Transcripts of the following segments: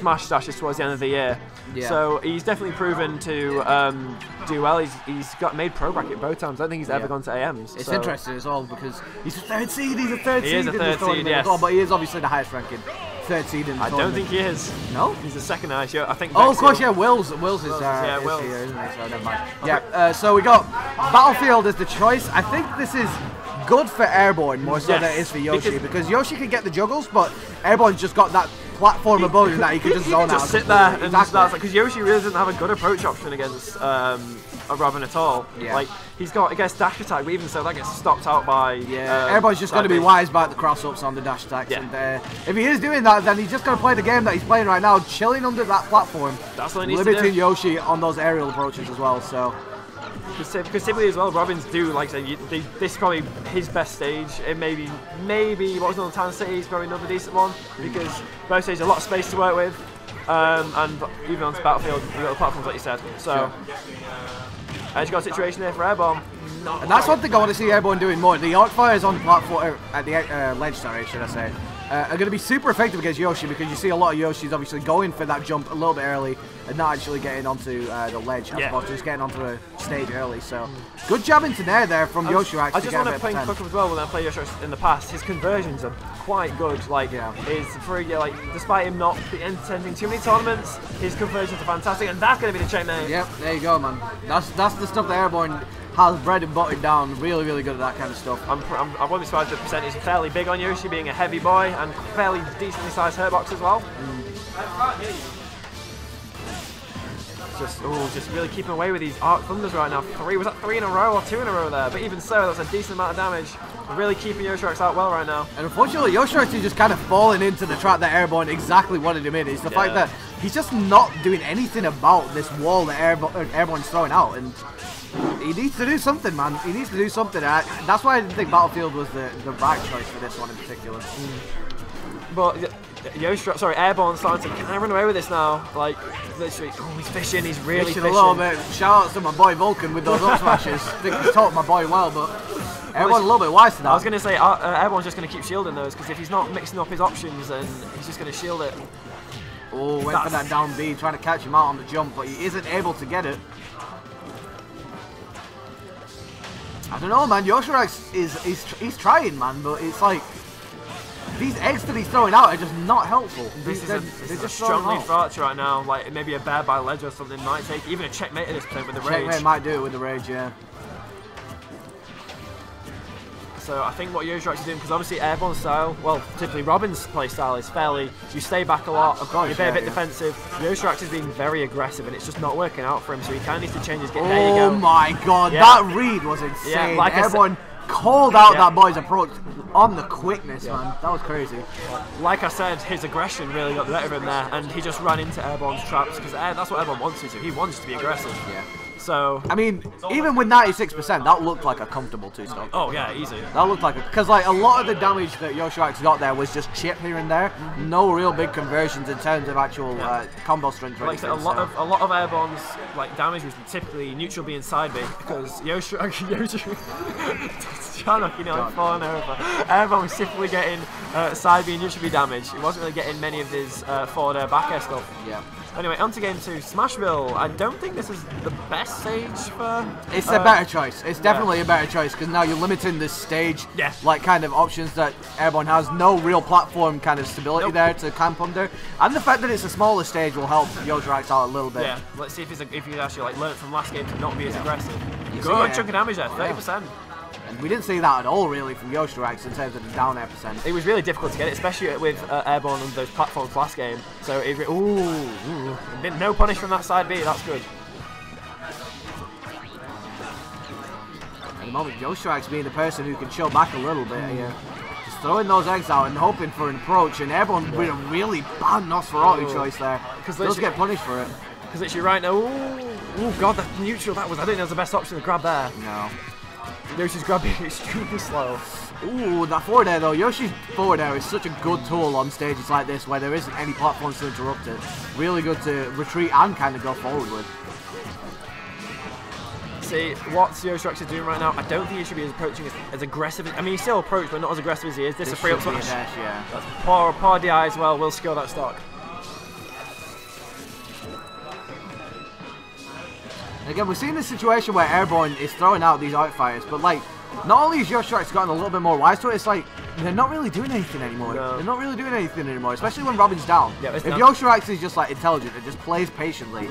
SmashDash towards the end of the year. Yeah. So he's definitely proven to do well. He's made pro bracket both times. I don't think he's ever gone to AMs. It's interesting as well because he's a third seed. He's a third seed. He is a third seed, yes. But he is obviously the highest ranking third seed in the tournament. I don't think he is. No? He's the second highest. I think. Oh, of course, yeah. Wills is Wills. here, isn't he? So never mind. Okay. Yeah. So we got Battlefield as the choice. I think this is good for Airborne more so than it is for Yoshi because Yoshi can get the juggles, but Airborne's just got that platform above that he can just zone out. Just sit there and start, because Yoshi really doesn't have a good approach option against Robin at all. Yeah. Like he's got against dash attack, but even so that gets stopped out by Airborne's just got to be wise about the cross ups on the dash attacks. Yeah. And if he is doing that, then he's just got to play the game that he's playing right now, chilling under that platform. That's what he needs to do. Limiting Yoshi on those aerial approaches as well. So. Because typically as well, Robins do, like I said, this is probably his best stage. It maybe what was on Town City is probably another decent one because both stages a lot of space to work with, and even on Battlefield you've got the platforms like you said. So, as you got a situation here for Airborne. And that's one thing I want to see Airborne doing more. The arc fires on the platform at the ledge, sorry, should I say, are going to be super effective against Yoshi because you see a lot of Yoshis obviously going for that jump a little bit early and not actually getting onto the ledge as opposed to just getting onto a stage early. So good job into there from Yosherax. I just want to play Cookham as well when I play Yosherax in the past. His conversions are quite good. Like despite him not attending too many tournaments, his conversions are fantastic, and that's going to be the checkmate. Yep, there you go, man. That's the stuff that Airborne has bread and buttered down. Really, really good at that kind of stuff. I won't be surprised if the percentage is fairly big on Yoshi, being a heavy boy and fairly decently sized hurtbox as well. Just really keeping away with these Arc Thunders right now. Was that 3 in a row or 2 in a row there? But even so, that's a decent amount of damage. Really keeping Yosherax out well right now. And unfortunately, Yosherax is just kind of falling into the trap that Airborne exactly wanted him in. It's the fact that he's just not doing anything about this wall that Airborne's throwing out. And he needs to do something, man. He needs to do something. That's why I didn't think Battlefield was the right choice for this one in particular. But Airborne's starting to kind of run away with this now. Like, literally, he's fishing. He's really fishing a little bit. Shout out to my boy Vulcan with those up smashes. I think he's taught my boy well, but Airborne's a little bit wise to that. I was going to say, Airborne's just going to keep shielding those because if he's not mixing up his options, then he's just going to shield it. Oh, went for that down B, trying to catch him out on the jump, but he isn't able to get it. I don't know, man. Yosherax he's trying, man, but it's like these eggs that he's throwing out are just not helpful. This is a strong lead for Archer right now. Like maybe a bear by ledge or something might take even a checkmate at this point with the rage. Checkmate might do it with the rage, yeah. So I think what Yosherax is doing, because obviously Airborne style, well, typically Robin's play style is fairly, you stay back a lot, you're a bit defensive. Yosherax is being very aggressive and it's just not working out for him, so he kind of needs to change his game. There you go. Oh my god, that read was insane. Yeah, like Airborne called out that boy's approach on the quickness, man. That was crazy. Like I said, his aggression really got the better of him there, and he just ran into Airborne's traps, because that's what Airborne wants to do. He wants to be aggressive. Yeah. So I mean, even with 96%, that looked like a comfortable 2-stock. Oh yeah, easy. That looked like because like a lot of the damage that Yosherax got there was just chip here and there. No real big conversions in terms of actual combo strength. Like I said, a lot of Airborne's like damage was typically neutral B and side B because Yosherax falling over. Airborne was typically getting side B and neutral B damage. He wasn't really getting many of his forward air back air stuff. Yeah. Anyway, on to game 2, Smashville. I don't think this is the best stage for... It's a better choice. It's definitely a better choice because now you're limiting this stage, like kind of options that Airborne has. No real platform kind of stability there to camp under, and the fact that it's a smaller stage will help Yosherax out a little bit. Yeah, let's see if he's actually like learned from last game to not be as aggressive. Good chunk of damage there, 30%. And we didn't see that at all, really, from Yosherax in terms of the down air percent. It was really difficult to get it, especially with Airborne on those platforms last game. So, no punish from that side B, that's good. At the moment, Yosherax being the person who can chill back a little bit here. Just throwing those eggs out and hoping for an approach, and Airborne with a really bad Nosferatu choice there. Because does get punished for it. Because literally right now, oh god, that neutral, I think that was the best option to grab there. No. Yoshi's grabbing extremely slow. Ooh, that forward air though. Yoshi's forward air is such a good tool on stages like this where there isn't any platforms to interrupt it. Really good to retreat and kind of go forward with. See, what Yosherax is doing right now, I don't think he should be approaching as aggressive. I mean, he's still approached, but not as aggressive as he is. This is a free up smash. Yeah. That's poor DI as well. Will score that stock. Again, we're seeing this situation where Airborne is throwing out these outfires, but like, not only has Yosherax gotten a little bit more wise to it, it's like, they're not really doing anything anymore. No. They're not really doing anything anymore, especially when Robin's down. Yeah, if Yosherax is just like intelligent and just plays patiently,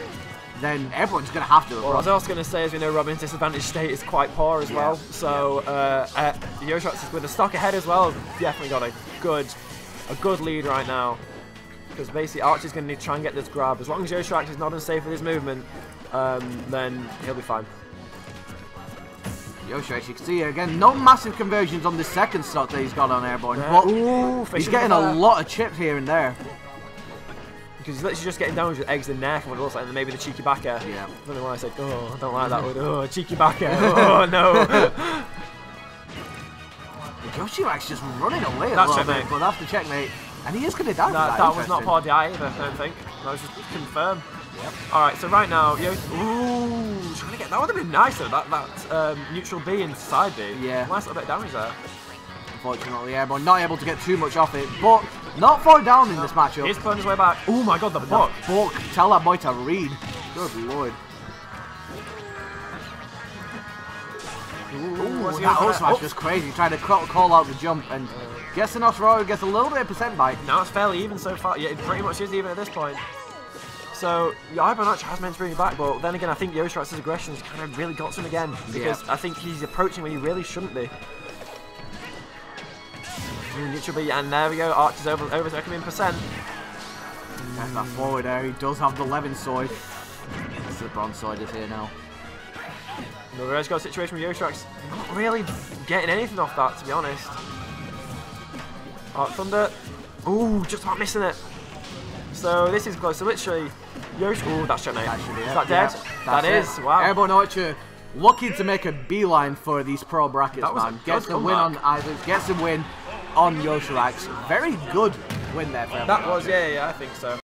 then Airborne's going to have to. Well, I was also going to say, as we know, Robin's disadvantage state is quite poor as well. So Yosherax with a stock ahead as well, definitely got a good lead right now. Because basically Archer's going to need to try and get this grab. As long as Yosherax is not unsafe with his movement, then he'll be fine. Yosherax, you can see again, no massive conversions on the second stock that he's got on Airborne. But he's getting a lot of chips here and there. Because he's literally just getting damage with eggs in there from what it looks like, and maybe the cheeky back air. Yeah. I don't know why I said, oh, I don't like that word. Oh, cheeky back air. Oh, no. Yosherax just running away a That's little bit, checkmate. but that's the checkmate. And he is going to die for That was not part of the eye either, I don't think. That was just confirmed. Yep. Alright, so right now, ooh, trying to get, that would have been nicer, that neutral B and side B. Yeah. Nice little bit of damage there. Unfortunately, Airborne not able to get too much off it, but not far down in this matchup. He's pulling his way back. Oh my god, the book. Book. Tell that boy to read. Good lord. Ooh, that up smash was crazy. Trying to call out the jump and gets an off-roll, gets a little bit of percent bite. Now it's fairly even so far. Yeah, it pretty much is even at this point. So, AirborneArcher has meant to bring him back, but then again, I think Yosherax's aggression has kind of really got to him again. Because I think he's approaching when he really shouldn't be. Neutral B, and there we go, Archer's overtaking him in percent. Get that forward there, he does have the Levin sword. The bronze sword is here now. Another edge guard situation with Yosherax. Not really getting anything off that, to be honest. Arc Thunder. Ooh, just about missing it. So this is close. So literally, Yoshi. Ooh, that's checkmate. That should be it. Is that dead? Yeah, that is. Wow. AirborneArcher looking to make a beeline for these pro brackets, man. Gets the win on either. Gets the win on Yosherax. Very good win there for him. That was, yeah, I think so.